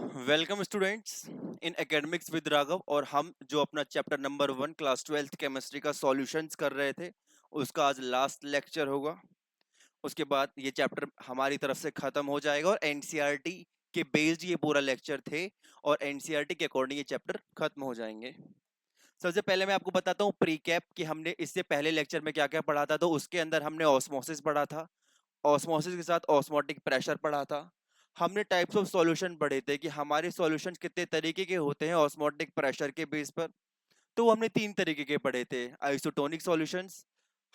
Welcome students in academics with Raghav. और हम जो अपना chapter number 1 class 12th chemistry का सॉल्यूशंस कर रहे थे, उसका आज लास्ट लेक्चर होगा। उसके बाद ये चैप्टर हमारी तरफ से खत्म हो जाएगा और एनसीईआरटी के बेस्ड ये पूरा लेक्चर थे और एनसीईआरटी के अकॉर्डिंग ये चैप्टर खत्म हो जाएंगे। सबसे पहले मैं आपको बताता हूँ प्रीकैप कि हमने इससे पहले लेक्चर में क्या क्या पढ़ा था। तो उसके अंदर हमने ऑस्मोसिस पढ़ा था, ऑस्मोसिस के साथ ऑस्मोटिक प्रेशर पढ़ा था। हमने टाइप्स ऑफ सॉल्यूशन पढ़े थे कि हमारे सॉल्यूशन कितने तरीके के होते हैं ऑस्मोटिक प्रेशर के बेस पर। तो वो हमने 3 तरीके के पढ़े थे, आइसोटोनिक सॉल्यूशंस,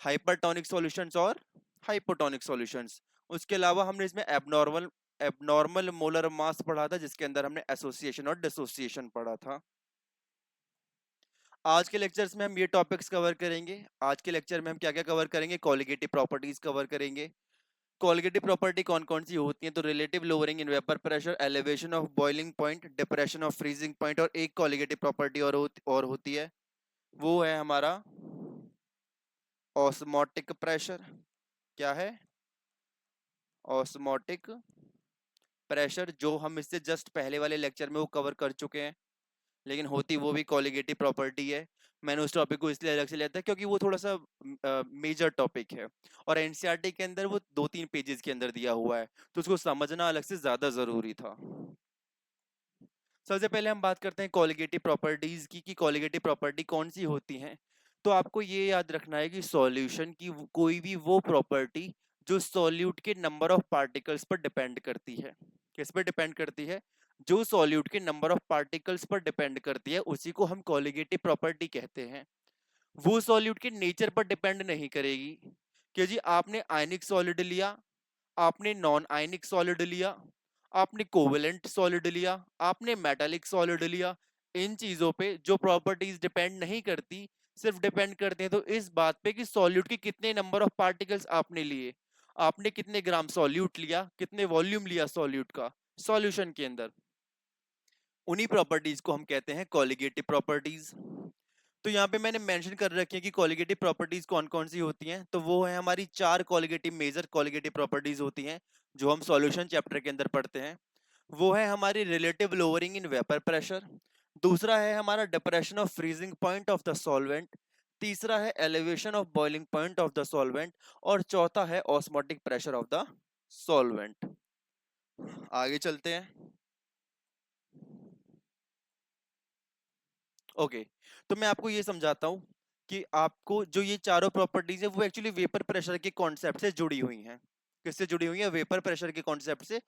हाइपरटोनिक सॉल्यूशंस और हाइपोटोनिक सॉल्यूशंस। उसके अलावा हमने इसमें एबनॉर्मल एबनॉर्मल मोलर मास पढ़ा था, जिसके अंदर हमने एसोसिएशन और डिसोसिएशन पढ़ा था। आज के लेक्चर्स में हम ये टॉपिक्स कवर करेंगे। आज के लेक्चर में हम क्या क्या कवर करेंगे, कोलिगेटिव प्रॉपर्टीज कवर करेंगे। कोलिगेटिव प्रॉपर्टी कौन कौन सी होती है, तो relative lowering in vapour pressure, elevation of boiling point, depression of freezing point, और एक कोलिगेटिव प्रॉपर्टी और होती है, वो है हमारा ऑस्मोटिक प्रेशर। क्या है? ऑस्मोटिक प्रेशर, जो हम इससे जस्ट पहले वाले लेक्चर में वो कवर कर चुके हैं, लेकिन होती वो भी कोलिगेटिव प्रॉपर्टी है। मैंने उस टॉपिक को इसलिए अलग से लिया था क्योंकि वो थोड़ा सा मेजर टॉपिक है और एनसीईआरटी के अंदर वो 2-3 पेजेस के अंदर दिया हुआ है, तो उसको समझना अलग से ज्यादा जरूरी था। सबसे पहले हम बात करते हैं कोलिगेटिव प्रॉपर्टीज की कि कोलिगेटिव प्रॉपर्टी कौन सी होती हैं। तो आपको ये याद रखना है कि सॉल्यूशन की कोई भी वो प्रॉपर्टी जो सॉल्यूट के नंबर ऑफ पार्टिकल्स पर डिपेंड करती है। किस पर डिपेंड करती है? जो सॉल्यूट के नंबर ऑफ पार्टिकल्स पर डिपेंड करती है, उसी को हम कोलिगेटिव प्रॉपर्टी कहते हैं। वो सॉल्यूट के नेचर पर डिपेंड नहीं करेगी कि जी आपने आयनिक सॉलिड लिया, आपने नॉन आयनिक सॉलिड लिया, आपने कोवेलेंट सॉलिड लिया, आपने मेटालिक सॉलिड लिया। इन चीजों पे जो प्रॉपर्टीज डिपेंड नहीं करती, सिर्फ डिपेंड करते हैं तो इस बात पे कि सॉल्यूट के कितने नंबर ऑफ पार्टिकल्स आपने लिए, आपने कितने ग्राम सॉल्यूट लिया, कितने वॉल्यूम लिया सॉल्यूट का सॉल्यूशन के अंदर। उन्हीं प्रॉपर्टीज को हम कहते हैं कोलिगेटिव प्रॉपर्टीज। तो यहाँ पे मैंने मेंशन कर रखी है कि कोलिगेटिव प्रॉपर्टीज कौन कौन सी होती हैं। तो वो है हमारी 4 मेजर कोलिगेटिव प्रॉपर्टीज होती हैं जो हम सॉल्यूशन चैप्टर के अंदर पढ़ते हैं। वो है हमारी relative lowering in vapour pressure, दूसरा है हमारा depression of freezing point of the solvent, तीसरा है elevation of boiling point of the solvent, और चौथा है osmotic pressure of the solvent. आगे चलते हैं। ओके, तो मैं आपको ये समझाता हूँ कि आपको जो ये चारों प्रॉपर्टीज है वो एक्चुअली वेपर प्रेशर के कॉन्सेप्ट से जुड़ी हुई हैं। किससे जुड़ी हुई है? वेपर प्रेशर के कॉन्सेप्ट से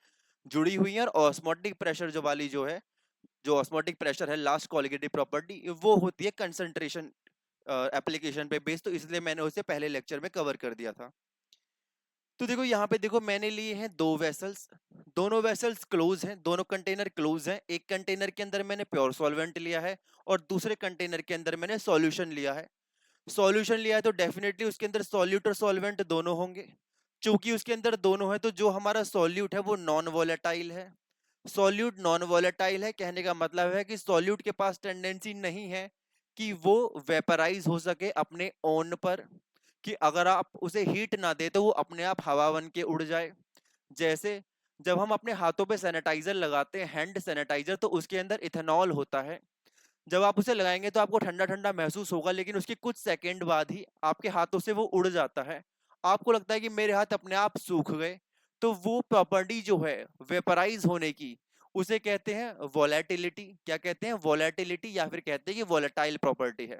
जुड़ी हुई है। और ऑस्मोटिक प्रेशर जो वाली जो है, जो ऑस्मोटिक प्रेशर है, लास्ट कोलिगेटिव प्रॉपर्टी, वो होती है कंसंट्रेशन एप्लीकेशन पे बेस्ड, तो इसलिए मैंने उसे पहले लेक्चर में कवर कर दिया था। तो देखो यहाँ पे देखो, मैंने लिए हैं 2 वेसल्स, दोनों वेसल्स क्लोज हैं, दोनों कंटेनर क्लोज हैं। एक कंटेनर के अंदर मैंने प्योर सॉल्वेंट लिया है और दूसरे कंटेनर के अंदर मैंने सॉल्यूशन लिया है। सॉल्यूशन लिया है तो डेफिनेटली उसके अंदर सॉल्यूट और सॉल्वेंट दोनों होंगे। चूंकि उसके अंदर दोनों है तो जो हमारा सॉल्यूट है वो नॉन वोलेटाइल है। सॉल्यूट नॉन वोलेटाइल है, कहने का मतलब है कि सॉल्यूट के पास टेंडेंसी नहीं है कि वो वेपराइज हो सके अपने ओन पर, कि अगर आप उसे हीट ना दे तो वो अपने आप हवा बन के उड़ जाए। जैसे जब हम अपने हाथों पे सैनिटाइजर लगाते हैं, हैंड सैनिटाइजर, तो उसके अंदर इथेनॉल होता है। जब आप उसे लगाएंगे तो आपको ठंडा ठंडा महसूस होगा, लेकिन उसके कुछ सेकंड बाद ही आपके हाथों से वो उड़ जाता है। आपको लगता है कि मेरे हाथ अपने आप सूख गए। तो वो प्रॉपर्टी जो है वेपराइज होने की, उसे कहते हैं वोलेटिलिटी। क्या कहते हैं? वोलेटिलिटी, या फिर कहते हैं कि वोलेटाइल प्रॉपर्टी है।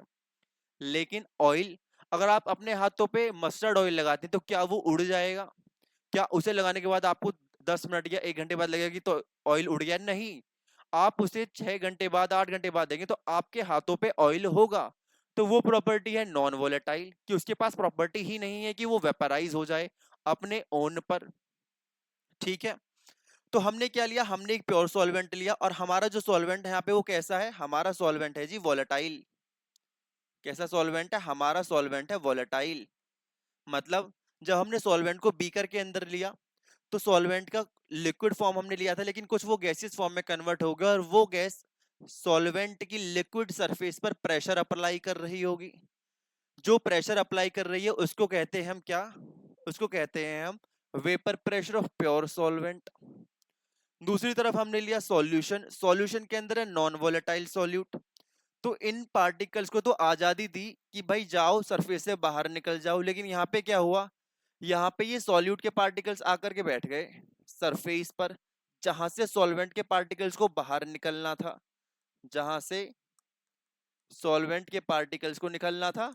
लेकिन ऑयल, अगर आप अपने हाथों पे मस्टर्ड ऑयल लगाते हैं तो क्या वो उड़ जाएगा? क्या उसे लगाने के बाद आपको 10 मिनट या 1 घंटे बाद लगेगा कि तो ऑयल उड़ गया? नहीं। आप उसे 6 घंटे बाद, 8 घंटे बाद देंगे तो आपके हाथों पे ऑयल होगा। तो वो प्रॉपर्टी है नॉन वोलेटाइल, कि उसके पास प्रॉपर्टी ही नहीं है कि वो वेपराइज हो जाए अपने ओन पर। ठीक है। तो हमने क्या लिया? हमने एक प्योर सॉल्वेंट लिया, और हमारा जो सॉल्वेंट है यहाँ पे वो कैसा है? हमारा सॉल्वेंट है जी वोलेटाइल। कैसा सॉल्वेंट है? हमारा सॉल्वेंट है वोलेटाइल। मतलब जब हमने सॉल्वेंट को बीकर के अंदर लिया तो सॉल्वेंट का लिक्विड फॉर्म हमने लिया था, लेकिन कुछ वो गैसियस फॉर्म में कन्वर्ट हो गया, और वो गैस सॉल्वेंट की लिक्विड सरफेस पर प्रेशर अप्लाई कर रही होगी। जो प्रेशर अप्लाई कर रही है उसको कहते हैं हम क्या? उसको कहते हैं हम vapour pressure of pure solvent. दूसरी तरफ हमने लिया सॉल्यूशन, सॉल्यूशन के अंदर है नॉन वोलेटाइल सॉल्यूट। तो इन पार्टिकल्स को तो आजादी दी कि भाई जाओ सरफेस से बाहर निकल जाओ, लेकिन यहाँ पे क्या हुआ, यहाँ पे ये सॉल्यूट के पार्टिकल्स आकर के बैठ गए सरफेस पर, जहां से सॉल्वेंट के पार्टिकल्स को बाहर निकलना था, जहां से सॉल्वेंट के पार्टिकल्स को निकलना था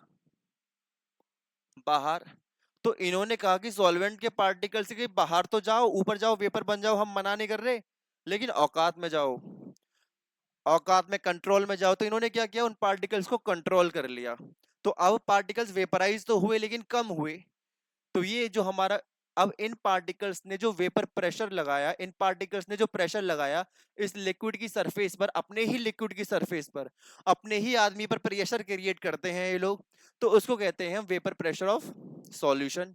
बाहर। तो इन्होंने कहा कि सॉल्वेंट के पार्टिकल्स के बाहर तो जाओ, ऊपर जाओ, वेपर बन जाओ, हम मना नहीं कर रहे, लेकिन औकात में जाओ, औकात में कंट्रोल में जाओ। तो इन्होंने क्या किया, उन पार्टिकल्स को कंट्रोल कर लिया। तो अब पार्टिकल्स वेपराइज तो हुए लेकिन कम हुए। तो ये जो हमारा, अब इन पार्टिकल्स ने जो वेपर प्रेशर लगाया, इन पार्टिकल्स ने जो प्रेशर लगाया इस लिक्विड की सरफेस पर, अपने ही लिक्विड की सरफेस पर, अपने ही आदमी पर प्रेशर क्रिएट करते हैं ये लोग, तो उसको कहते हैं वेपर प्रेशर ऑफ सॉल्यूशन।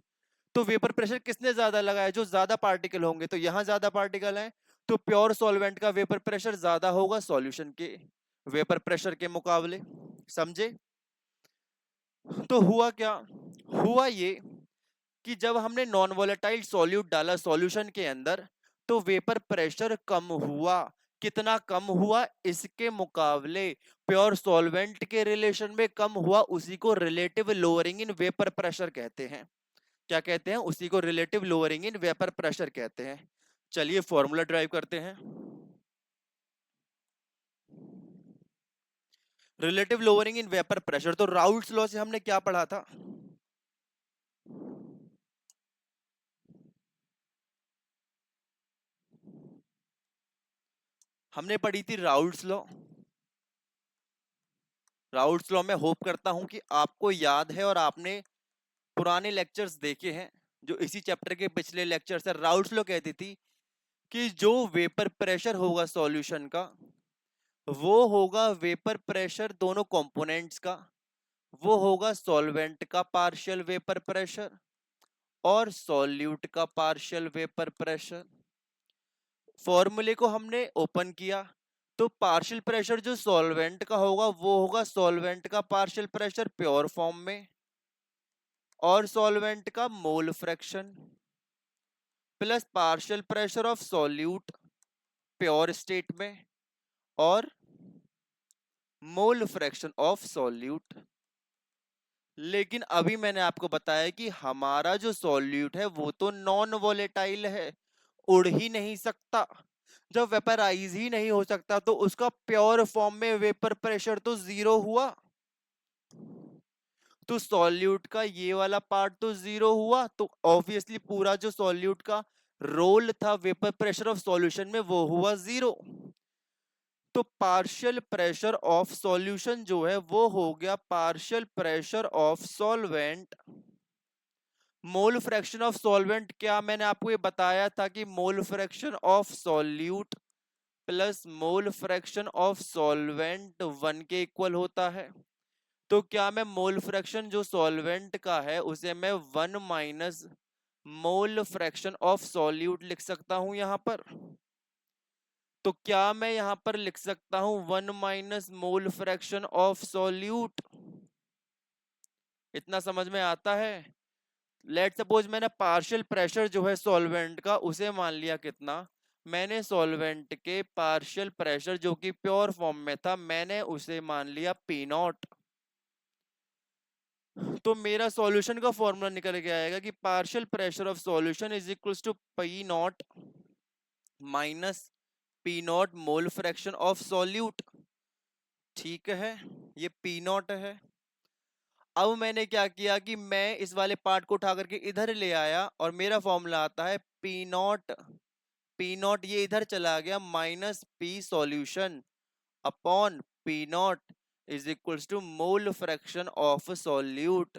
तो वेपर प्रेशर किसने ज्यादा लगाया, जो ज्यादा पार्टिकल होंगे, तो यहां ज्यादा पार्टिकल है, तो प्योर सॉल्वेंट का वेपर प्रेशर ज्यादा होगा सॉल्यूशन के वेपर प्रेशर के मुकाबले। समझे? तो हुआ क्या, हुआ ये कि जब हमने नॉन वोलेटाइल सॉल्यूट डाला सॉल्यूशन के अंदर, तो वेपर प्रेशर कम हुआ। कितना कम हुआ, इसके मुकाबले प्योर सॉल्वेंट के रिलेशन में कम हुआ, उसी को relative lowering in vapour pressure कहते हैं। क्या कहते हैं, उसी को relative lowering in vapour pressure कहते हैं। चलिए फॉर्मूला ड्राइव करते हैं। Relative lowering in vapour pressure, तो राउल्ट्स लॉ से हमने क्या पढ़ा था, हमने पढ़ी थी राउल्ट्स लॉ। राउल्ट्स लॉ में होप करता हूं कि आपको याद है और आपने पुराने लेक्चर्स देखे हैं, जो इसी चैप्टर के पिछले लेक्चर्स है। राउल्ट्स लॉ कहती थी कि जो वेपर प्रेशर होगा सॉल्यूशन का, वो होगा वेपर प्रेशर दोनों कंपोनेंट्स का, वो होगा सॉल्वेंट का पार्शियल वेपर प्रेशर और सॉल्यूट का पार्शियल वेपर प्रेशर। फॉर्मूले को हमने ओपन किया, तो पार्शियल प्रेशर जो सॉल्वेंट का होगा वो होगा सॉल्वेंट का पार्शियल प्रेशर प्योर फॉर्म में, और सॉल्वेंट का mole fraction, plus partial pressure of solute pure state में, और मोल फ्रैक्शन ऑफ सॉल्यूट। लेकिन अभी मैंने आपको बताया कि हमारा जो सॉल्यूट है वो तो नॉन वोलेटाइल है, उड़ ही नहीं सकता। जब वेपराइज ही नहीं हो सकता तो उसका प्योर फॉर्म में वेपर प्रेशर तो जीरो हुआ। तो सॉल्यूट का ये वाला पार्ट तो जीरो हुआ, तो ऑब्वियसली पूरा जो सॉल्यूट का रोल था वेपर प्रेशर ऑफ सॉल्यूशन में वो हुआ जीरो। तो पार्शियल प्रेशर ऑफ सॉल्यूशन जो है वो हो गया partial pressure of solvent. Mole fraction of solvent, क्या मैंने आपको ये बताया था कि मोल fraction of solute plus mole fraction of solvent one के इक्वल होता है। तो क्या मैं मोल फ्रैक्शन जो सॉल्वेंट का है उसे मैं one minus mole fraction of solute लिख सकता हूं यहां पर? तो क्या मैं यहां पर लिख सकता हूं one minus mole fraction of solute? इतना समझ में आता है? लेट सपोज मैंने पार्शियल प्रेशर जो है सॉल्वेंट का उसे मान लिया कितना, मैंने सॉल्वेंट के पार्शियल प्रेशर जो कि प्योर फॉर्म में था मैंने उसे मान लिया पी नॉट। तो मेरा सॉल्यूशन का फॉर्मूला निकल के आएगा कि partial pressure of solution is equals to P not minus P not mole fraction of solute. ठीक है, ये पी नॉट है। अब मैंने क्या किया कि मैं इस वाले पार्ट को उठा करके इधर ले आया और मेरा फॉर्मूला आता है पी नॉट, पी नॉट ये इधर चला गया minus P solution upon P not is equals to mole fraction of solute.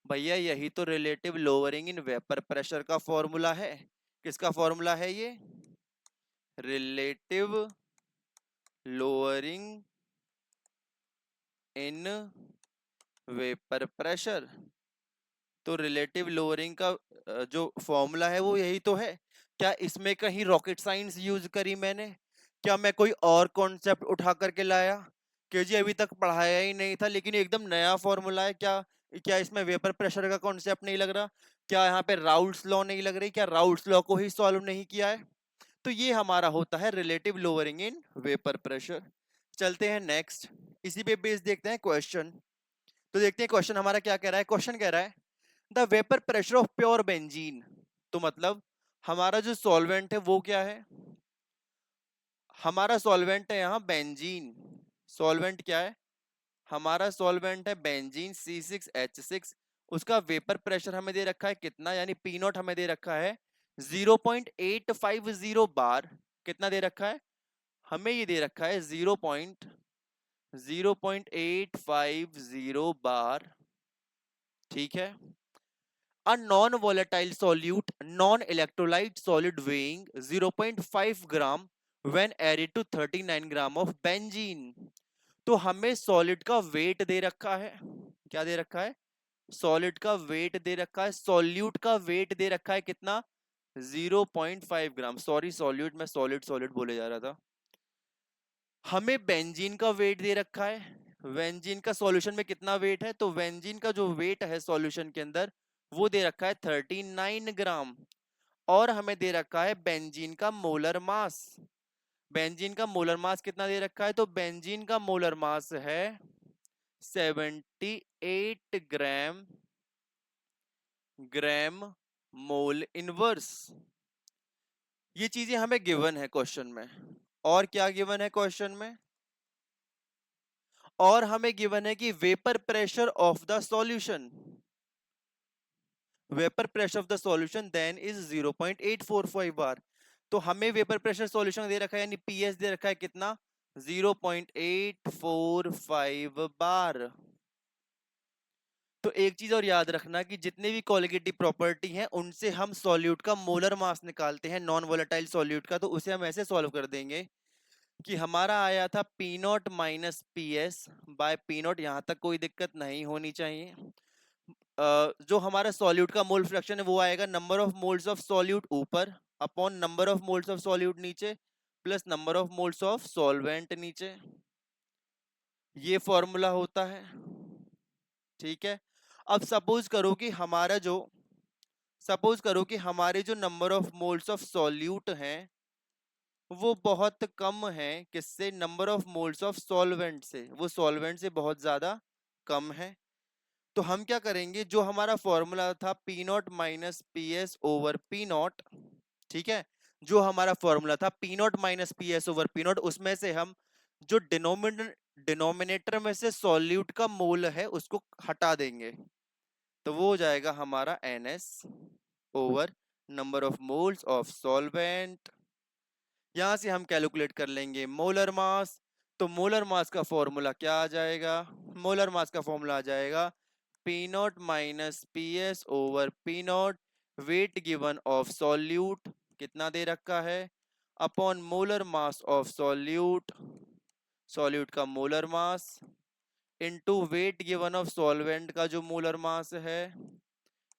भैया यही तो relative lowering in vapour pressure का फॉर्मूला है। किसका फॉर्मूला है ये? Relative lowering in vapour pressure. तो रिलेटिव लोअरिंग का जो फॉर्मूला है वो यही तो है। क्या इसमें कहीं रॉकेट साइंस यूज करी मैंने? क्या मैं कोई और कॉन्सेप्ट उठा करके लाया कि जी अभी तक पढ़ाया ही नहीं था लेकिन एकदम नया फॉर्मूला है? क्या क्या इसमें वेपर प्रेशर का कॉन्सेप्ट नहीं लग रहा? क्या यहाँ पे राउल्ट्स लॉ नहीं लग रही? क्या राउल्ट्स लॉ को ही सॉल्व नहीं किया है? तो ये हमारा होता है relative lowering in vapour pressure. चलते हैं नेक्स्ट, इसी पे बेस देखते हैं क्वेश्चन। तो देखते हैं क्वेश्चन हमारा क्या कह रहा है। क्वेश्चन कह रहा है the vapour pressure of pure benzene. तो मतलब हमारा जो सॉल्वेंट है वो क्या है, हमारा सॉल्वेंट है यहाँ बेंजीन। सॉल्वेंट क्या है, हमारा सॉल्वेंट है बेंजीन C6H6। उसका वेपर प्रेशर हमें दे रखा है कितना, यानी पी नॉट हमें दे रखा है 0.850 बार। कितना दे रखा है, हमें ये दे रखा है 0.850 बार। ठीक है। A non-volatile solute, non-electrolyte solid weighing 0.5 gram when added to 39 gram of benzene। तो हमें सॉलिड का वेट दे रखा है, क्या दे रखा है, सॉलिड का वेट दे रखा है, सॉल्यूट का वेट दे रखा है कितना, 0.5 ग्राम। सॉरी सॉल्यूट, मैं सॉलिड सॉलिड बोले जा रहा था। हमें बेंजीन का वेट दे रखा है, बेंजीन का सॉल्यूशन में कितना वेट है, तो बेंजीन का जो वेट है सॉल्यूशन के अंदर वो दे रखा है 39 ग्राम। और हमें दे रखा है बेंजीन का मोलर मास। बेंजीन का मोलर मास कितना दे रखा है, तो बेंजीन का मोलर मास है 78 ग्राम, ग्राम मोल इनवर्स। ये चीजें हमें गिवन है क्वेश्चन में। और क्या गिवन है क्वेश्चन में, और हमें गिवन है कि vapour pressure of the solution, vapour pressure of the solution then is 0.845 bar. तो हमें वेपर प्रेशर सॉल्यूशन दे रखा है, यानी पीएस दे रखा है कितना, 0.845 बार। तो एक चीज और याद रखना कि जितने भी कोलिगेटिव प्रॉपर्टी हैं उनसे हम सॉल्यूट का मोलर मास निकालते हैं, नॉन वोलेटाइल सॉल्यूट का। तो उसे हम ऐसे सॉल्व कर देंगे कि हमारा आया था P not minus P S by P not. यहां तक कोई दिक्कत नहीं होनी चाहिए। जो हमारा सॉल्यूट का मोल फ्रैक्शन है वो आएगा number of moles of solute ऊपर upon number of moles of solute नीचे plus number of moles of solvent नीचे। ये फॉर्मूला होता है। ठीक है। अब सपोज करो कि हमारे जो number of moles of solute हैं वो बहुत कम है, किससे, number of moles of solvent से, वो सॉल्वेंट से बहुत ज्यादा कम है। तो हम क्या करेंगे, जो हमारा फॉर्मूला था P not minus P S over P not, ठीक है, जो हमारा फॉर्मूला था P not minus P S over P not, उसमें से हम जो डिनोमिनेटर में से सॉल्यूट का मोल है उसको हटा देंगे। तो वो हो जाएगा हमारा N S over number of moles of solvent. यहां से हम कैलकुलेट कर लेंगे मोलर मास। तो मोलर मास का फॉर्मूला क्या आ जाएगा, मोलर मास का फॉर्मूला आ जाएगा P not minus P S over P naught, weight given of solute कितना दे रखा है, upon molar mass of solute, solute का molar mass, into weight given of solvent का जो मोलर मास है,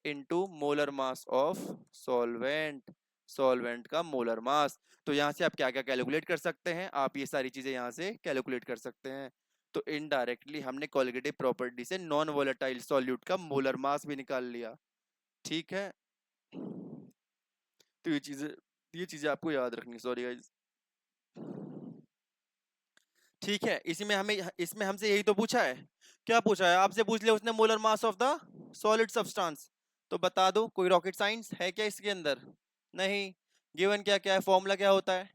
into molar mass of solvent, solvent का molar mass. तो यहां से आप क्या क्या कैलकुलेट कर सकते हैं, आप ये सारी चीजें यहां से कैलकुलेट कर सकते हैं। तो इनडायरेक्टली हमने कोलिगेटिव प्रॉपर्टी से नॉन वोलेटाइल सॉल्यूट का मोलर मास भी निकाल लिया। ठीक है। तो ये चीजें आपको याद रखनी, सॉरी गाइस। ठीक है। इसमें हमसे यही तो पूछा है, क्या पूछा है आपसे, पूछ लिया उसने molar mass of the solid substance. तो बता दो, कोई रॉकेट साइंस है क्या इसके अंदर, नहीं। गिवन क्या क्या है, फॉर्मूला क्या होता है,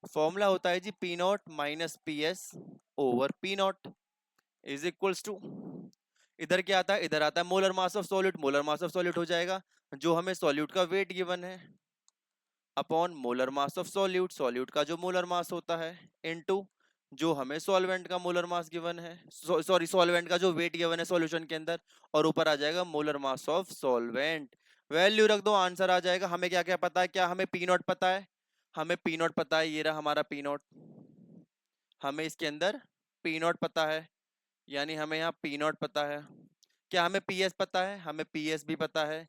फॉर्मूला होता है जी P not minus P S over P not is equals to, इधर क्या आता है, इधर आता है molar mass of solute, molar mass of solute हो जाएगा जो हमें सॉल्यूट का वेट गिवन है, upon molar mass of solute, solute का जो मोलर मास होता है, इनटू जो हमें सॉल्वेंट का मोलर मास गिवन है, सॉरी सॉल्वेंट का जो वेट गिवन है सॉल्यूशन के अंदर, और ऊपर आ जाएगा molar mass of solvent. Value रख दो, आंसर आ जाएगा। हमें क्या क्या पता है, क्या हमें पी नॉट पता है, हमें पी नॉट पता है, ये रहा हमारा पी नॉट, हमें इसके अंदर पी नॉट पता है, यानी हमें यहाँ पी नॉट पता है। क्या हमें पी एस पता है, हमें पी एस भी पता है।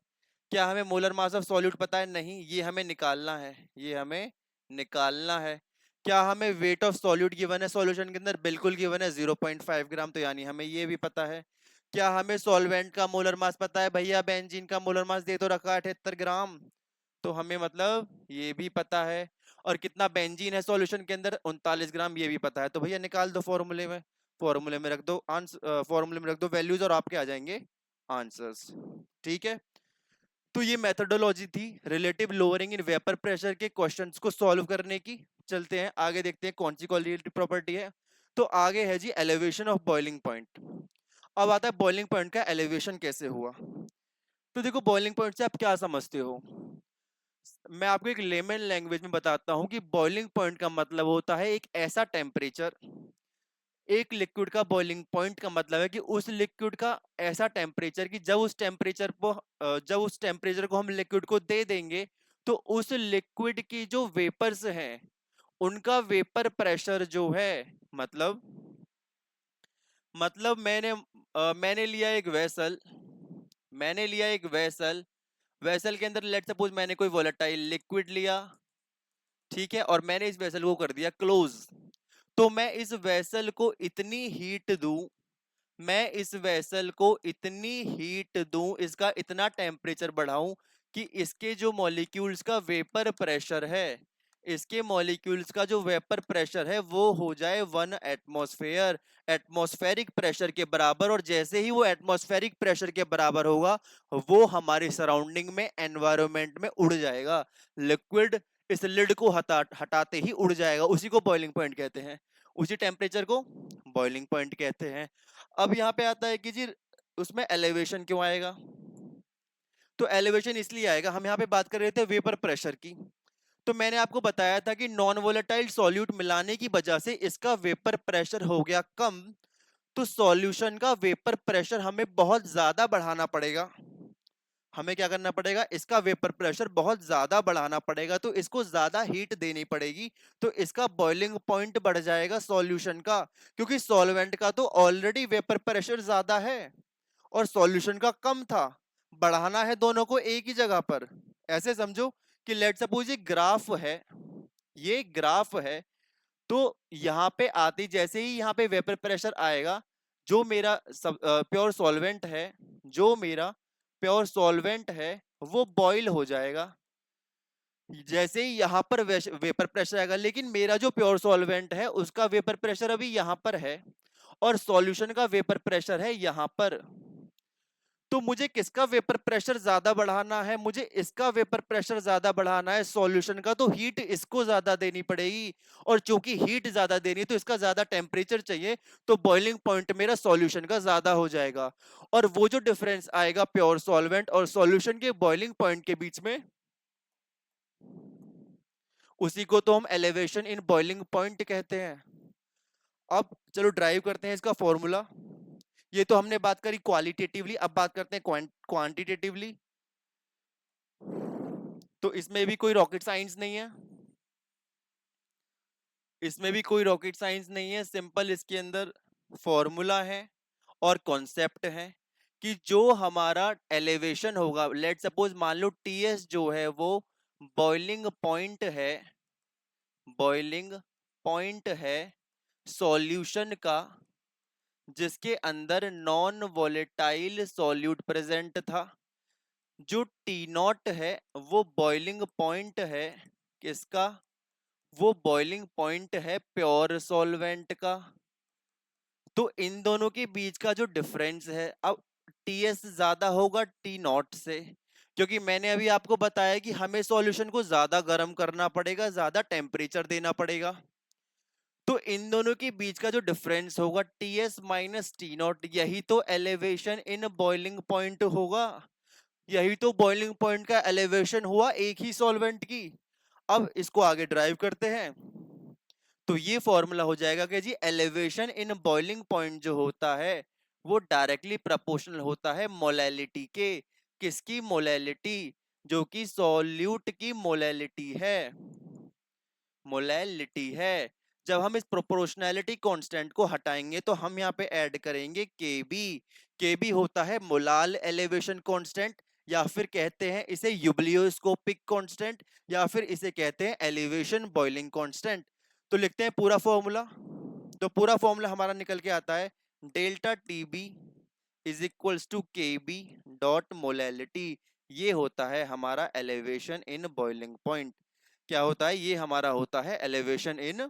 क्या हमें मोलर मास ऑफ सॉल्यूट पता है, नहीं, ये हमें निकालना है, ये हमें निकालना है। क्या हमें वेट ऑफ सॉल्यूट गिवन है सॉल्यूशन के अंदर, बिल्कुल गिवन है 0.5 ग्राम, तो यानी हमें ये भी पता है। क्या हमें सॉल्वेंट का मोलर मास पता है, भैया बेंजीन का मोलर मास दे तो रखा है 78 ग्राम, तो हमें मतलब ये भी पता है। और कितना बेंजीन है सॉल्यूशन के अंदर, 39 ग्राम, ये भी पता है। तो भैया निकाल दो फॉर्मूले में, फॉर्मूले में रख दो आंसर, फॉर्मूले में रख दो वैल्यूज और आपके आ जाएंगे आंसर्स। ठीक है, तो ये मेथोडोलॉजी थी relative lowering in vapour pressure के क्वेश्चंस को सॉल्व करने की। चलते हैं आगे, देखते हैं कौन सी क्वालिटी प्रॉपर्टी है। तो आगे है जी एलिवेशन ऑफ बॉइलिंग पॉइंट। अब आता है बॉइलिंग पॉइंट का एलिवेशन कैसे हुआ। तो देखो बॉइलिंग पॉइंट से आप क्या समझते हो, मैं आपको एक लेमन लैंग्वेज में बताता हूं कि बॉइलिंग पॉइंट का मतलब होता है एक ऐसा टेम्परेचर, एक लिक्विड का बॉइलिंग पॉइंट का मतलब है कि उस लिक्विड का ऐसा टेम्परेचर कि जब उस टेम्परेचर को हम लिक्विड को दे देंगे तो उस लिक्विड की जो वेपर्स हैं उनका वेपर प्रेशर जो है, मतलब मैंने लिया एक वेसल, मैंने लिया एक वेसल, वेसल के अंदर लेट सपोज मैंने कोई वोलेटाइल लिक्विड लिया, ठीक है, और मैंने इस वेसल को कर दिया क्लोज। तो मैं इस वेसल को इतनी हीट दूं, मैं इस वेसल को इतनी हीट दूं, इसका इतना टेम्परेचर बढ़ाऊं कि इसके जो मॉलिक्यूल्स का वेपर प्रेशर है, इसके मॉलिक्यूल्स का जो वेपर प्रेशर है वो हो जाए 1 एटमॉस्फेयर, एटमॉस्फेरिक प्रेशर के बराबर। और जैसे ही वो एटमॉस्फेरिक प्रेशर के बराबर होगा वो हमारे सराउंडिंग में एनवायरमेंट में उड़ जाएगा, लिक्विड इस लिड को हटाते ही उड़ जाएगा, उसी को बॉइलिंग पॉइंट कहते हैं, उसी टेम्परेचर को बॉइलिंग पॉइंट कहते हैं। अब यहाँ पे आता है कि जी उसमें एलिवेशन क्यों आएगा। तो एलिवेशन इसलिए आएगा, हम यहाँ पे बात कर रहे थे वेपर प्रेशर की, तो मैंने आपको बताया था कि नॉन वोलेटाइल सॉल्यूट मिलाने की वजह से इसका वेपर प्रेशर हो गया कम। तो सॉल्यूशन का वेपर प्रेशर हमें बहुत ज्यादा बढ़ाना पड़ेगा, हमें क्या करना पड़ेगा, इसका वेपर प्रेशर बहुत ज्यादा बढ़ाना पड़ेगा, तो इसको ज्यादा हीट देनी पड़ेगी, तो इसका बॉइलिंग पॉइंट बढ़ जाएगा सॉल्यूशन का, क्योंकि सॉल्वेंट का तो ऑलरेडी वेपर प्रेशर ज्यादा है और सॉल्यूशन का कम था, बढ़ाना है दोनों को एक ही जगह पर। ऐसे समझो कि लेट सपोज ये ग्राफ है, ये ग्राफ है, तो यहाँ पे आती जैसे ही यहाँ पे वेपर प्रेशर आएगा, जो मेरा प्योर सॉल्वेंट है, जो मेरा प्योर सॉल्वेंट है वो बॉईल हो जाएगा जैसे ही यहाँ पर वेपर प्रेशर आएगा। लेकिन मेरा जो प्योर सॉल्वेंट है उसका वेपर प्रेशर अभी यहाँ पर है और सॉल्यूशन का वेपर प्रेशर है यहाँ पर। तो मुझे किसका वेपर प्रेशर ज्यादा बढ़ाना है, मुझे इसका वेपर प्रेशर ज्यादा बढ़ाना है सॉल्यूशन का, तो हीट इसको ज्यादा देनी पड़ेगी, और चूंकि हीट ज्यादा देनी है तो इसका ज्यादा टेम्परेचर चाहिए, तो बॉइलिंग पॉइंट मेरा सॉल्यूशन का ज्यादा हो जाएगा। और वो जो डिफरेंस आएगा प्योर सॉल्वेंट और सॉल्यूशन के बॉइलिंग पॉइंट के बीच में, उसी को तो हम एलिवेशन इन बॉइलिंग पॉइंट कहते हैं। अब चलो ड्राइव करते हैं इसका फॉर्मूला। ये तो हमने बात करी क्वालिटेटिवली, अब बात करते हैं क्वांटिटेटिवली। तो इसमें भी कोई रॉकेट साइंस नहीं है, इसमें भी कोई रॉकेट साइंस नहीं है, सिंपल इसके अंदर फॉर्मूला है और कॉन्सेप्ट है कि जो हमारा एलिवेशन होगा, लेट सपोज मान लो टीएस जो है वो बॉइलिंग पॉइंट है, बॉइलिंग पॉइंट है सॉल्यूशन का जिसके अंदर नॉन वोलेटाइल सॉल्यूट प्रेजेंट था। जो टी नॉट है वो बॉइलिंग पॉइंट है किसका, वो बॉइलिंग पॉइंट है प्योर सॉल्वेंट का। तो इन दोनों के बीच का जो डिफरेंस है, अब टीएस ज्यादा होगा टी नॉट से, क्योंकि मैंने अभी आपको बताया कि हमें सॉल्यूशन को ज्यादा गर्म करना पड़ेगा, ज्यादा टेम्परेचर देना पड़ेगा। तो इन दोनों के बीच का जो डिफरेंस होगा टीएस माइनस टी नॉट, यही तो एलिवेशन इन बॉइलिंग पॉइंट होगा, यही तो बॉइलिंग पॉइंट का एलिवेशन हुआ एक ही सॉल्वेंट की। अब इसको आगे ड्राइव करते हैं, तो ये फॉर्मूला हो जाएगा कि जी एलिवेशन इन बॉइलिंग पॉइंट जो होता है वो डायरेक्टली प्रोपोर्शनल होता है मोलैलिटी के। किसकी मोलैलिटी, जो कि सॉल्यूट की मोलैलिटी है, मोलैलिटी है। जब हम इस प्रोपोर्शनैलिटी कांस्टेंट को हटाएंगे तो हम यहाँ पे ऐड करेंगे केबी, केबी होता है मोलाल एलिवेशन कांस्टेंट, या फिर कहते हैं इसे यूबलियोस्कोपिक कांस्टेंट, या फिर इसे कहते हैं एलिवेशन बॉइलिंग कांस्टेंट। तो लिखते हैं पूरा फॉर्मूला। तो पूरा फॉर्मूला हमारा निकल के आता है delta T B is equals to K B dot molality, ये होता है हमारा एलिवेशन इन बॉइलिंग पॉइंट। क्या होता है, ये हमारा होता है एलिवेशन इन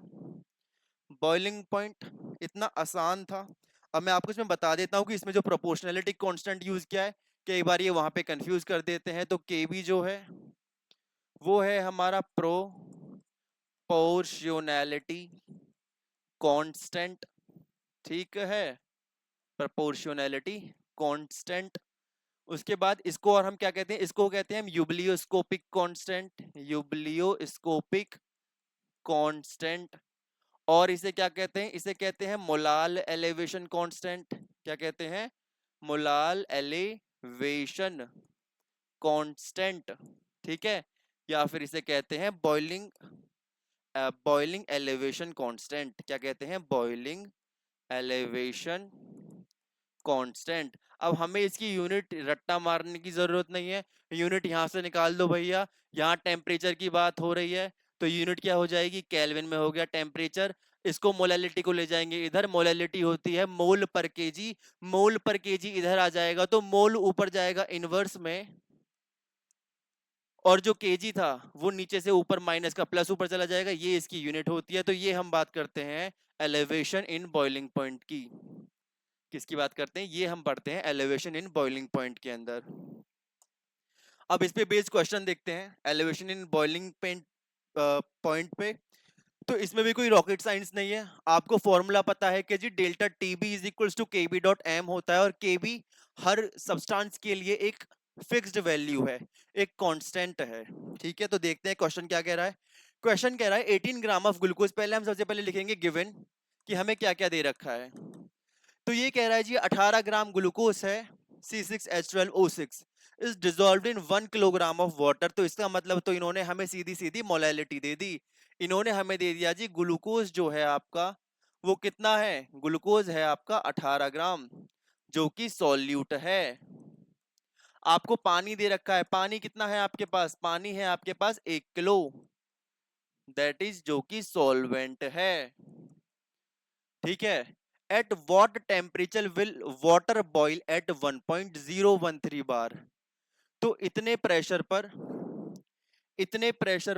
बॉइलिंग पॉइंट। इतना आसान था। अब मैं आपको इसमें बता देता हूँ कि इसमें जो प्रोपोर्शनैलिटी कांस्टेंट यूज किया है, कई बार ये वहां पे कंफ्यूज कर देते हैं। तो केबी जो है वो है हमारा प्रोपोर्शनैलिटी कांस्टेंट, ठीक है, प्रोपोर्शनैलिटी कांस्टेंट। उसके बाद इसको और हम क्या कहते हैं, इसको कहते हैं हम यूबलियोस्कोपिक कांस्टेंट, यूबलियोस्कोपिक कांस्टेंट। और इसे क्या कहते हैं, इसे कहते हैं मोलाल एलिवेशन कांस्टेंट। क्या कहते हैं, मोलाल एलिवेशन कांस्टेंट, ठीक है। या फिर इसे कहते हैं बॉइलिंग एलिवेशन कांस्टेंट। क्या कहते हैं, बॉइलिंग एलिवेशन कांस्टेंट। अब हमें इसकी यूनिट रट्टा मारने की जरूरत नहीं है, यूनिट यहां से निकाल दो भैया। यहाँ टेम्परेचर की बात हो रही है तो यूनिट क्या हो जाएगी, केल्विन में हो गया टेम्परेचर। इसको मोलालिटी को ले जाएंगे इधर, मोलालिटी होती है मोल पर केजी। मोल पर केजी इधर आ जाएगा तो मोल ऊपर जाएगा इनवर्स में, और जो केजी था वो नीचे से ऊपर माइनस का प्लस ऊपर चला जाएगा, ये इसकी यूनिट होती है। तो ये हम बात करते हैं एलिवेशन इन बॉइलिंग पॉइंट की। किसकी बात करते हैं, ये हम पढ़ते हैं एलिवेशन इन बॉइलिंग पॉइंट के अंदर। अब इस पे बेस्ड क्वेश्चन देखते हैं एलिवेशन इन बॉइलिंग पॉइंट पे। तो इसमें भी कोई रॉकेट साइंस नहीं है, आपको फॉर्मूला पता है कि जी delta T B is equals to K B dot M होता है, और के बी हर सब्सटेंस के लिए एक फिक्स्ड वैल्यू है, एक कांस्टेंट है। ठीक है, तो देखते हैं क्वेश्चन क्या कह रहा है। क्वेश्चन कह रहा है 18 ग्राम ऑफ ग्लूकोज। पहले हम सबसे पहले लिखेंगे गिवन कि हमें क्या क्या दे रखा है। तो ये कह रहा है जी 18 ग्राम ग्लूकोज है, C6H12O6 is dissolved in 1 kilogram of water. तो इसका मतलब तो इन्होंने हमें सीधी सीधी मोलैलिटी दे दी। इन्होंने हमें दे दिया जी ग्लूकोज जो है आपका वो कितना है, ग्लूकोज है आपका 18 ग्राम जो कि सॉल्यूट है। आपको पानी दे रखा है, पानी कितना है आपके पास, पानी है आपके पास 1 किलो, दैट इज जो कि सॉल्वेंट है। ठीक है, at what temperature will water boil at 1.013 bar. तो इतने प्रेशर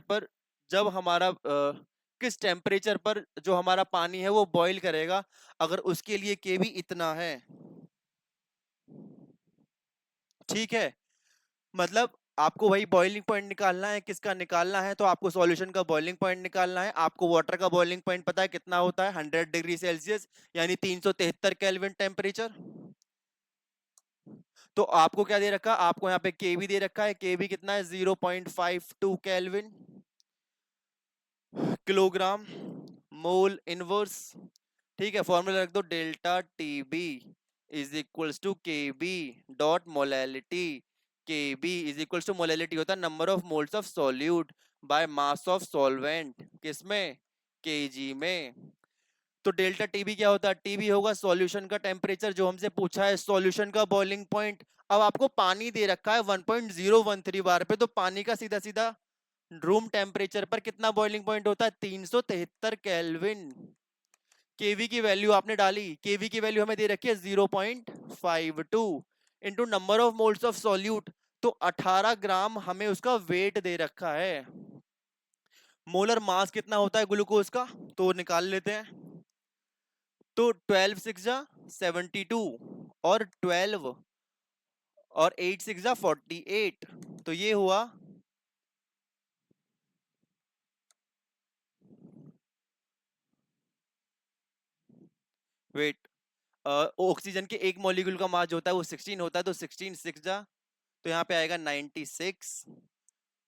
पर जब हमारा किस टेम्परेचर पर जो हमारा पानी है वो बॉईल करेगा, अगर उसके लिए के भी इतना है, ठीक है। मतलब आपको वही बॉइलिंग पॉइंट निकालना है, किसका निकालना है, तो आपको सॉल्यूशन का बॉइलिंग पॉइंट निकालना है। आपको वाटर का बॉइलिंग पॉइंट पता है कितना होता है, 100 डिग्री सेल्सियस, यानी 373 केल्विन टेम्परेचर। तो आपको क्या दे रखा, आपको यहाँ पे के भी दे रखा है, के भी कितना है 0.52 केल्विन किलोग्राम मोल इनवर्स। ठीक है, फॉर्मूला रख दो, delta T B is equals to K B dot molality. K B is equals to molality होता है number of moles of solute by mass of solvent, किसमें, केजी में। तो delta TB क्या होता है, टीबी होगा सॉल्यूशन का टेम्परेचर जो हमसे पूछा है, सॉल्यूशन का बॉइलिंग पॉइंट। अब आपको पानी दे रखा है 1.013 बार पे, तो पानी का सीधा सीधा रूम टेम्परेचर पर कितना बॉइलिंग पॉइंट होता है, 373 केल्विन। केवी की वैल्यू आपने डाली, केवी की वैल्यू हमें दे रखी है 0.52 into number of moles of solute. तो 18 ग्राम हमें उसका वेट दे रखा है। मोलर मास कितना होता है ग्लूकोज का, तो निकाल लेते हैं। तो 12 सिक्स जा 72, और 12 और 8 सिक्स जा 48। तो ये हुआ, वेट, ऑक्सीजन के एक मॉलिक्यूल का मास जो होता है वो 16 होता है, तो 16 सिक्स जा, तो यहाँ पे आएगा 96।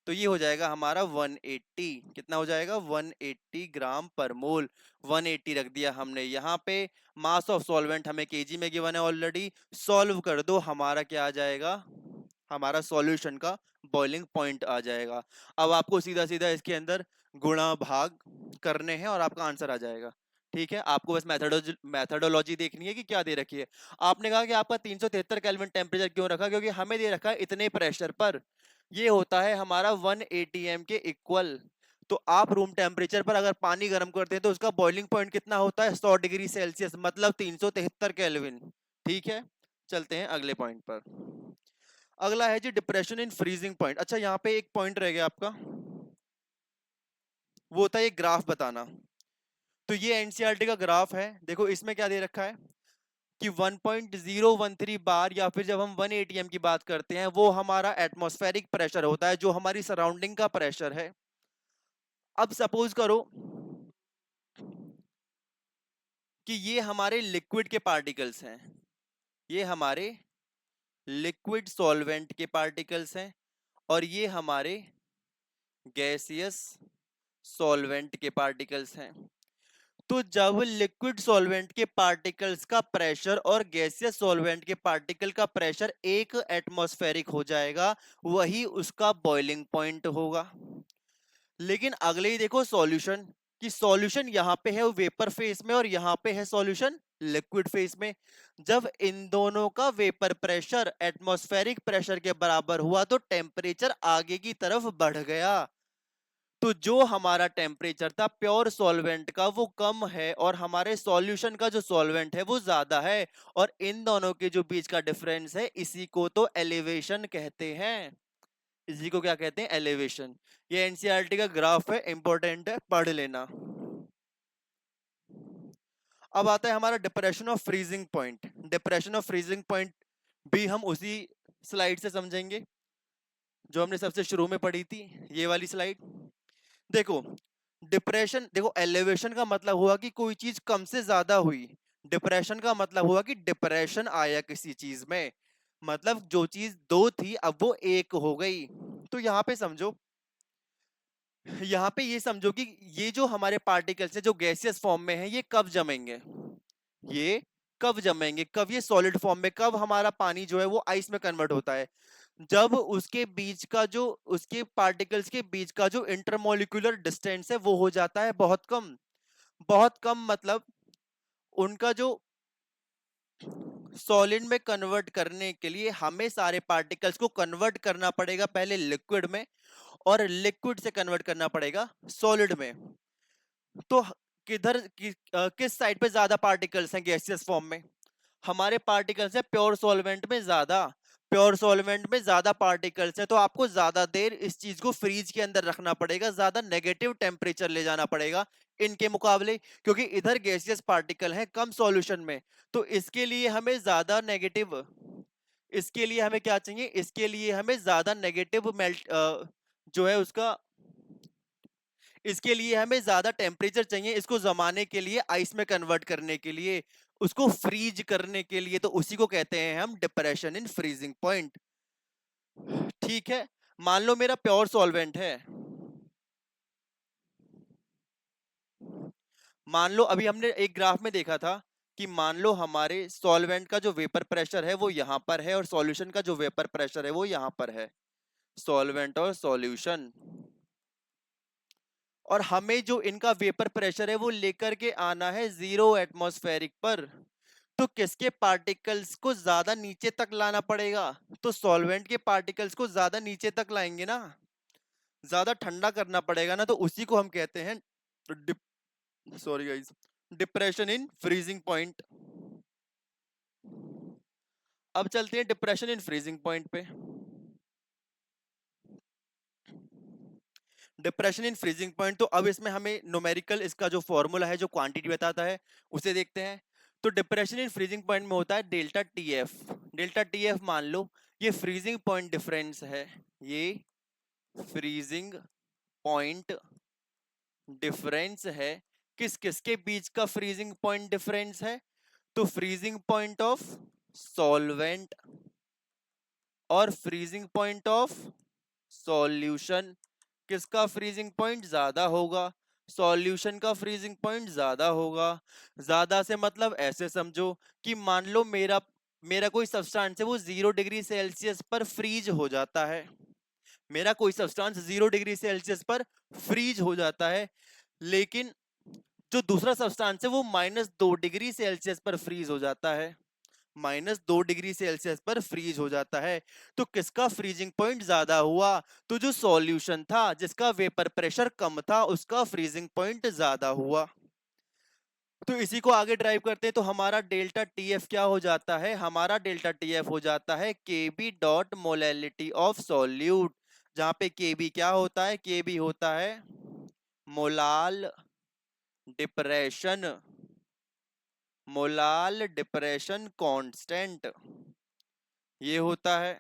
तो ये हो जाएगा हमारा 180, कितना हो जाएगा 180 ग्राम पर मोल। 180 रख दिया हमने यहाँ पे। मास ऑफ सॉल्वेंट हमें केजी में गिवन है ऑलरेडी, सॉल्व कर दो, हमारा क्या आ जाएगा, हमारा सॉल्यूशन का बॉइलिंग पॉइंट आ जाएगा। अब आपको सीधा सीधा इसके अंदर गुणा भाग करने हैं और आपका आंसर आ जाएगा। ठीक है, आपको बस मैथडोलॉजी देखनी है कि क्या दे रखी है। आपने कहा कि आपका 373 केल्विन टेम्परेचर क्यों रखा, क्योंकि हमें दे रखा है इतने प्रेशर पर, ये होता है हमारा 1 atm के इक्वल। तो आप रूम टेम्परेचर पर अगर पानी गर्म करते हैं तो उसका बॉइलिंग पॉइंट कितना होता है, 100 डिग्री सेल्सियस, मतलब 373 केल्विन। ठीक है, चलते हैं अगले पॉइंट पर। अगला है जी डिप्रेशन इन फ्रीजिंग पॉइंट। अच्छा, यहाँ पे एक पॉइंट रह गया आपका, वो होता है ये ग्राफ बताना। तो ये एनसीईआरटी का ग्राफ है, देखो इसमें क्या दे रखा है कि 1.013 बार, या फिर जब हम 1 एटीएम की बात करते हैं वो हमारा एटमॉस्फेरिक प्रेशर होता है, जो हमारी सराउंडिंग का प्रेशर है। अब सपोज करो कि ये हमारे लिक्विड के पार्टिकल्स हैं, ये हमारे लिक्विड सॉल्वेंट के पार्टिकल्स हैं, और ये हमारे गैसियस सॉल्वेंट के पार्टिकल्स हैं। तो जब लिक्विड सॉल्वेंट के पार्टिकल्स का प्रेशर और गैसियस सॉल्वेंट के पार्टिकल का प्रेशर एक एटमॉस्फेरिक हो जाएगा, वही उसका बॉइलिंग पॉइंट होगा। लेकिन अगले ही देखो सॉल्यूशन, कि सॉल्यूशन यहाँ पे है वेपर फेस में और यहाँ पे है सॉल्यूशन लिक्विड फेस में। जब इन दोनों का वेपर प्रेशर एटमॉस्फेरिक प्रेशर के बराबर हुआ तो टेम्परेचर आगे की तरफ बढ़ गया। तो जो हमारा टेम्परेचर था प्योर सॉल्वेंट का वो कम है, और हमारे सॉल्यूशन का जो सॉल्वेंट है वो ज्यादा है, और इन दोनों के जो बीच का डिफरेंस है इसी को तो एलिवेशन कहते हैं। इसी को क्या कहते हैं? एलिवेशन। ये एनसीईआरटी का ग्राफ है, इंपॉर्टेंट है, पढ़ लेना। अब आता है हमारा depression of freezing point. Depression of freezing point भी हम उसी स्लाइड से समझेंगे जो हमने सबसे शुरू में पढ़ी थी, ये वाली स्लाइड। देखो डिप्रेशन, देखो एलिवेशन का मतलब हुआ कि कोई चीज कम से ज्यादा हुई, डिप्रेशन का मतलब हुआ कि डिप्रेशन आया किसी चीज में, मतलब जो चीज दो थी अब वो एक हो गई। तो यहाँ पे समझो, यहाँ पे ये समझो कि ये जो हमारे पार्टिकल्स है जो गैसियस फॉर्म में है ये कब जमेंगे, ये कब जमेंगे, कब ये सॉलिड फॉर्म में, कब हमारा पानी जो है वो आइस में कन्वर्ट होता है, जब उसके बीच का जो, उसके पार्टिकल्स के बीच का जो इंटरमोलिकुलर डिस्टेंस है वो हो जाता है बहुत कम। बहुत कम मतलब उनका जो सॉलिड में कन्वर्ट करने के लिए हमें सारे पार्टिकल्स को कन्वर्ट करना पड़ेगा पहले लिक्विड में, और लिक्विड से कन्वर्ट करना पड़ेगा सॉलिड में। तो किस साइड पे ज्यादा पार्टिकल्स हैं गैसियस फॉर्म में? हमारे पार्टिकल्स है प्योर सॉल्वेंट में ज्यादा, प्योर सॉल्वेंट में ज्यादा पार्टिकल्स है, तो आपको ज्यादा देर इस चीज को फ्रीज के अंदर रखना पड़ेगा, ज्यादा नेगेटिव टेम्परेचर ले जाना पड़ेगा इनके मुकाबले, क्योंकि इधर गैसियस पार्टिकल है कम सॉल्यूशन में। तो इसके लिए हमें ज्यादा नेगेटिव, इसके लिए हमें क्या चाहिए, इसके लिए हमें ज्यादा नेगेटिव मेल्ट जो है उसका, इसके लिए हमें ज्यादा टेम्परेचर चाहिए इसको जमाने के लिए, आइस में कन्वर्ट करने के लिए, उसको फ्रीज करने के लिए। तो उसी को कहते हैं हम डिप्रेशन इन फ्रीजिंग पॉइंट। ठीक है, मान लो मेरा प्योर सॉल्वेंट है, मान लो अभी हमने एक ग्राफ में देखा था कि मान लो हमारे सॉल्वेंट का जो वेपर प्रेशर है वो यहां पर है, और सॉल्यूशन का जो वेपर प्रेशर है वो यहां पर है, सॉल्वेंट और सॉल्यूशन। और हमें जो इनका वेपर प्रेशर है वो लेकर के आना है जीरो एटमॉस्फेरिक पर। तो किसके पार्टिकल्स को ज्यादा नीचे तक लाना पड़ेगा? तो सॉल्वेंट के पार्टिकल्स को ज्यादा नीचे तक लाएंगे ना, ज्यादा ठंडा करना पड़ेगा ना, तो उसी को हम कहते हैं dip, sorry guys, depression in freezing point. अब चलते हैं डिप्रेशन इन फ्रीजिंग पॉइंट पे। डिप्रेशन इन फ्रीजिंग पॉइंट, तो अब इसमें हमें न्यूमेरिकल इसका जो फॉर्मूला है जो क्वांटिटी बताता है उसे देखते हैं। तो डिप्रेशन इन फ्रीजिंग पॉइंट में होता है delta T F. Delta T F मान लो ये फ्रीजिंग पॉइंट डिफरेंस है, ये फ्रीजिंग पॉइंट डिफरेंस है। किस किस के बीच का फ्रीजिंग पॉइंट डिफरेंस है? तो फ्रीजिंग पॉइंट ऑफ सॉल्वेंट और फ्रीजिंग पॉइंट ऑफ सॉल्यूशन। किसका फ्रीजिंग पॉइंट ज्यादा होगा? सॉल्यूशन का फ्रीजिंग पॉइंट ज्यादा होगा। ज्यादा से मतलब ऐसे समझो कि मान लो मेरा मेरा कोई सब्सटेंस है वो 0 डिग्री सेल्सियस पर फ्रीज हो जाता है, मेरा कोई सब्सटेंस 0 डिग्री सेल्सियस पर फ्रीज हो जाता है, लेकिन जो दूसरा सब्सटेंस है वो -2 डिग्री सेल्सियस पर फ्रीज हो जाता है, -2 डिग्री सेल्सियस पर फ्रीज हो जाता है। तो किसका फ्रीजिंग पॉइंट ज्यादा हुआ? तो जो सॉल्यूशन था जिसका वेपर प्रेशर कम था उसका फ्रीजिंग पॉइंट ज्यादा हुआ। तो इसी को आगे ड्राइव करते हैं, तो हमारा डेल्टा टी एफ क्या हो जाता है? हमारा डेल्टा टी एफ हो जाता है K B dot molality of solute, जहां पे के बी क्या होता है? के बी होता है molal depression, molal depression constant ये होता है।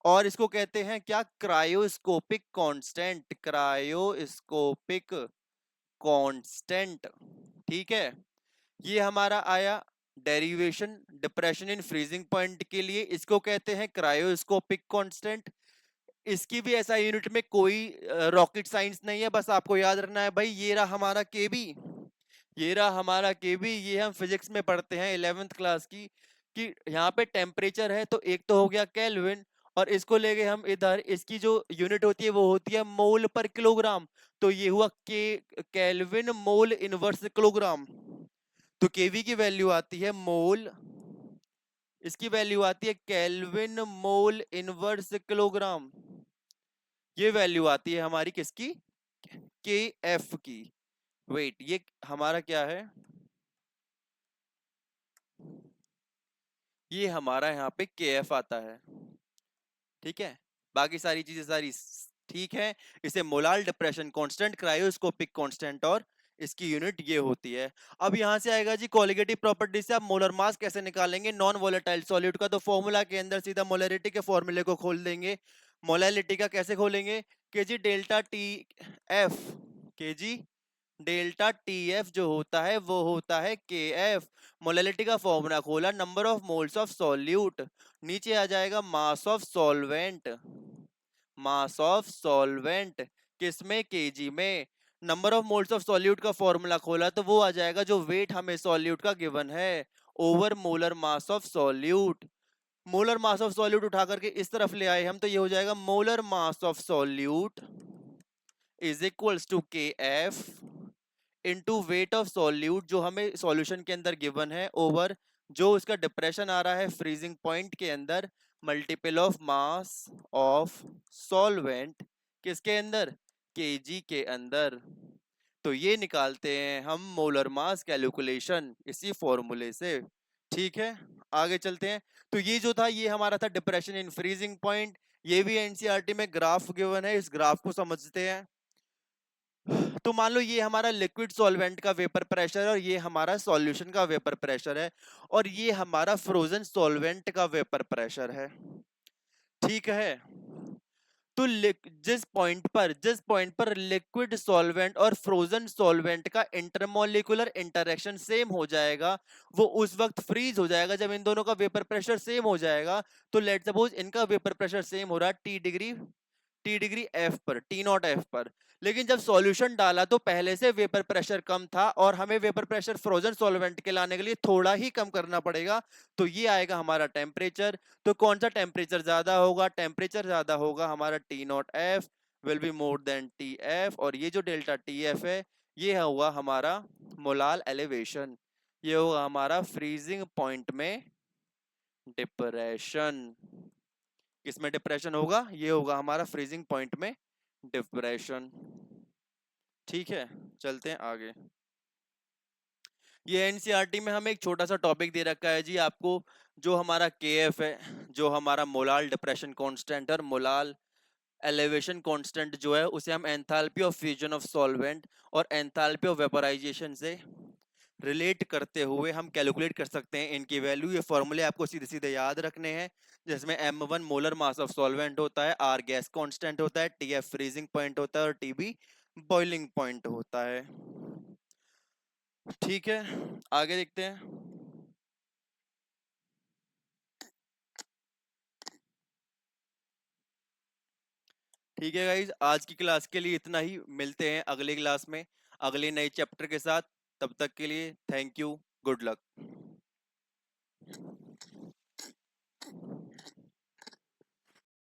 और इसको कहते हैं क्या, क्रायोस्कोपिक कांस्टेंट, क्रायोस्कोपिक कांस्टेंट। ठीक है, ये हमारा आया derivation depression in freezing point के लिए, इसको कहते हैं क्रायोस्कोपिक कांस्टेंट। इसकी भी ऐसा यूनिट में कोई रॉकेट साइंस नहीं है, बस आपको याद रखना है भाई, ये रहा हमारा केबी, ये रहा हमारा केबी। ये हम फिजिक्स में पढ़ते हैं 11th क्लास की, कि यहाँ पे टेम्परेचर है तो एक तो हो गया केल्विन, और इसको ले गए हम इधर, इसकी जो यूनिट होती है वो होती है मोल पर किलोग्राम, तो ये हुआ के केल्विन मोल इनवर्स किलोग्राम। तो केवी की वैल्यू आती है मोल, इसकी वैल्यू आती है केल्विन मोल इनवर्स किलोग्राम। ये वैल्यू आती है हमारी किसकी, के एफ की। वेट, ये हमारा क्या है, ये हमारा यहाँ पे के एफ आता है। ठीक है, बाकी सारी चीजें सारी ठीक है। इसे molal depression constant, cryoscopic constant, और इसकी यूनिट ये होती है। अब यहां से आएगा जी कोलिगेटिव प्रॉपर्टी से आप मोलर मास कैसे निकालेंगे नॉन वोलेटाइल सॉल्यूट का, तो फॉर्मूला के अंदर सीधा मोलरिटी के फॉर्मूले को खोल देंगे। मोलैलिटी का कैसे खोलेंगे, के जी डेल्टा टी एफ, के जी डेल्टा टी एफ जो होता है वो होता है के एफ। मोलैलिटी का फॉर्मूला खोला, number of moles of solute, नीचे आ जाएगा मास of solvent, mass of solvent किसमें, केजी में। Number of moles of solute का फॉर्मूला खोला तो वो आ जाएगा जो वेट हमें सॉल्यूट का गिवन है, over molar mass of solute. Molar mass of solute उठा करके इस तरफ ले आए हम, तो ये हो जाएगा molar mass of solute is equals to K F into weight of solute जो हमें सॉल्यूशन के अंदर गिवन है, ओवर जो उसका डिप्रेशन आ रहा है फ्रीजिंग पॉइंट के अंदर, multiple of mass of solvent किसके अंदर, केजी के अंदर। तो ये निकालते हैं हम मोलर मास कैलकुलेशन इसी फॉर्मूले से। ठीक है, आगे चलते हैं। तो ये जो था ये हमारा था डिप्रेशन इन फ्रीजिंग पॉइंट, ये भी एनसीईआरटी में ग्राफ गिवन है, इस ग्राफ को समझते हैं। तो मान लो ये हमारा लिक्विड सॉल्वेंट का वेपर प्रेशर है और ये हमारा सॉल्यूशन का वेपर प्रेशर है, और ये हमारा फ्रोजन सॉल्वेंट का वेपर प्रेशर है। ठीक है, तो जिस पॉइंट पर लिक्विड सॉल्वेंट और फ्रोजन सॉल्वेंट का इंटरमोलिकुलर इंटरेक्शन सेम हो जाएगा, वो उस वक्त फ्रीज हो जाएगा जब इन दोनों का वेपर प्रेशर सेम हो जाएगा। तो लेट सपोज इनका वेपर प्रेशर सेम हो रहा है टी डिग्री एफ पर, टी नॉट एफ पर, लेकिन जब सॉल्यूशन डाला तो पहले से वेपर प्रेशर कम था और हमें वेपर प्रेशर फ्रोजन सॉल्वेंट के लाने के लिए थोड़ा ही कम करना पड़ेगा, तो ये आएगा हमारा टेम्परेचर। तो कौन सा टेम्परेचर ज्यादा होगा, टेम्परेचर ज्यादा होगा हमारा T not F will be more than T F, और ये जो डेल्टा टी एफ है ये हुआ हमारा मोलाल एलिवेशन, ये होगा हमारा फ्रीजिंग पॉइंट में डिप्रेशन। किसमें डिप्रेशन होगा, ये होगा हमारा फ्रीजिंग पॉइंट में डिप्रेशन। ठीक है, चलते हैं आगे। ये एनसीईआरटी में हमें एक छोटा सा टॉपिक दे रखा है जी आपको, जो हमारा केएफ है, जो हमारा मोलाल डिप्रेशन कांस्टेंट और मोलाल एलिवेशन कांस्टेंट जो है, उसे हम enthalpy of fusion of solvent और एंथैल्पी ऑफ वेपोराइजेशन से रिलेट करते हुए हम कैलकुलेट कर सकते हैं इनकी वैल्यू। ये फॉर्मूले आपको सीधे सीधे याद रखने हैं, जिसमें m1 molar mass of solvent होता है, r गैस कांस्टेंट होता है, tf फ्रीजिंग पॉइंट होता है और tb बॉइलिंग पॉइंट होता है। ठीक है, आगे देखते हैं। ठीक है गाइज, आज की क्लास के लिए इतना ही, मिलते हैं अगली क्लास में अगले नए चैप्टर के साथ। तब तक के लिए थैंक यू, गुड लक।